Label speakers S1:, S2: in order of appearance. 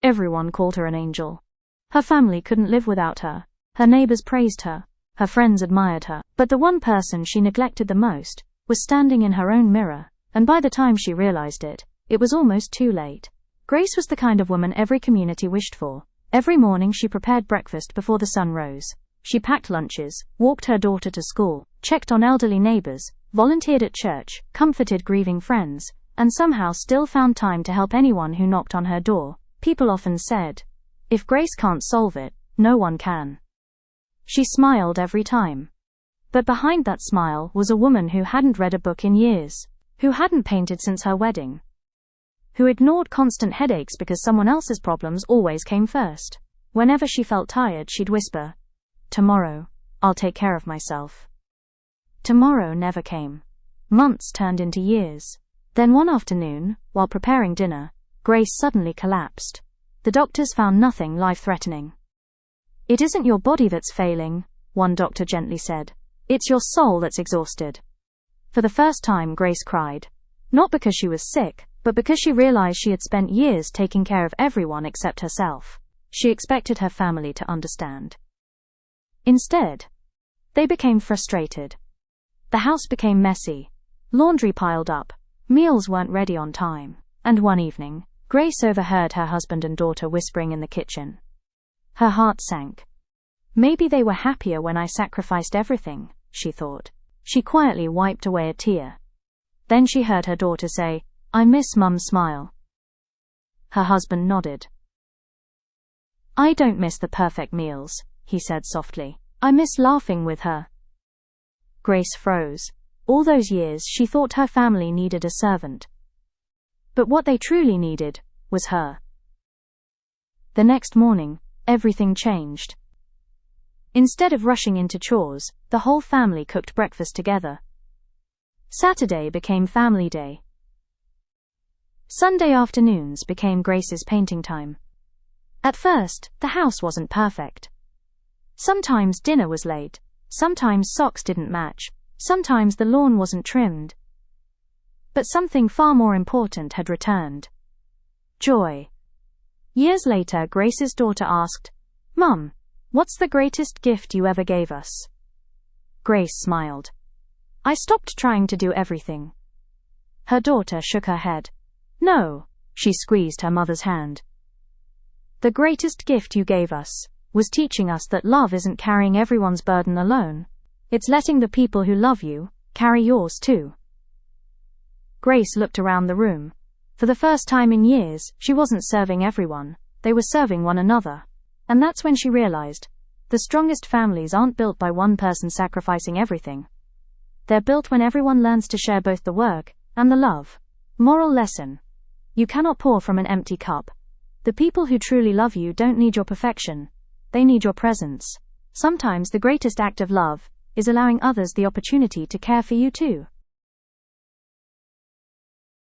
S1: Everyone called her an angel. Her family couldn't live without her. Her neighbors praised her. Her friends admired her. But the one person she neglected the most was standing in her own mirror, and by the time she realized it, it was almost too late. Grace was the kind of woman every community wished for. Every morning she prepared breakfast before the sun rose. She packed lunches, walked her daughter to school, checked on elderly neighbors, volunteered at church, comforted grieving friends, and somehow still found time to help anyone who knocked on her door. People often said, "If Grace can't solve it, no one can." She smiled every time. But behind that smile was a woman who hadn't read a book in years, who hadn't painted since her wedding, who ignored constant headaches because someone else's problems always came first. Whenever she felt tired, she'd whisper, "Tomorrow, I'll take care of myself." Tomorrow never came. Months turned into years. Then one afternoon, while preparing dinner, Grace suddenly collapsed. The doctors found nothing life-threatening. "It isn't your body that's failing," one doctor gently said. "It's your soul that's exhausted." For the first time, Grace cried. Not because she was sick, but because she realized she had spent years taking care of everyone except herself. She expected her family to understand. Instead, they became frustrated. The house became messy. Laundry piled up. Meals weren't ready on time. And one evening, Grace overheard her husband and daughter whispering in the kitchen. Her heart sank. Maybe they were happier when I sacrificed everything, she thought. She quietly wiped away a tear. Then she heard her daughter say, "I miss Mum's smile." Her husband nodded. "I don't miss the perfect meals," he said softly. "I miss laughing with her." Grace froze. All those years she thought her family needed a servant. But what they truly needed was her. The next morning, everything changed. Instead of rushing into chores, the whole family cooked breakfast together. Saturday became family day. Sunday afternoons became Grace's painting time. At first, the house wasn't perfect. Sometimes dinner was late, sometimes socks didn't match, sometimes the lawn wasn't trimmed. But something far more important had returned. Joy. Years later, Grace's daughter asked, "Mum, what's the greatest gift you ever gave us?" Grace smiled. "I stopped trying to do everything." Her daughter shook her head. "No," she squeezed her mother's hand. "The greatest gift you gave us was teaching us that love isn't carrying everyone's burden alone. It's letting the people who love you carry yours too." Grace looked around the room. For the first time in years, she wasn't serving everyone, they were serving one another. And that's when she realized, the strongest families aren't built by one person sacrificing everything. They're built when everyone learns to share both the work and the love. Moral lesson. You cannot pour from an empty cup. The people who truly love you don't need your perfection. They need your presence. Sometimes the greatest act of love is allowing others the opportunity to care for you too.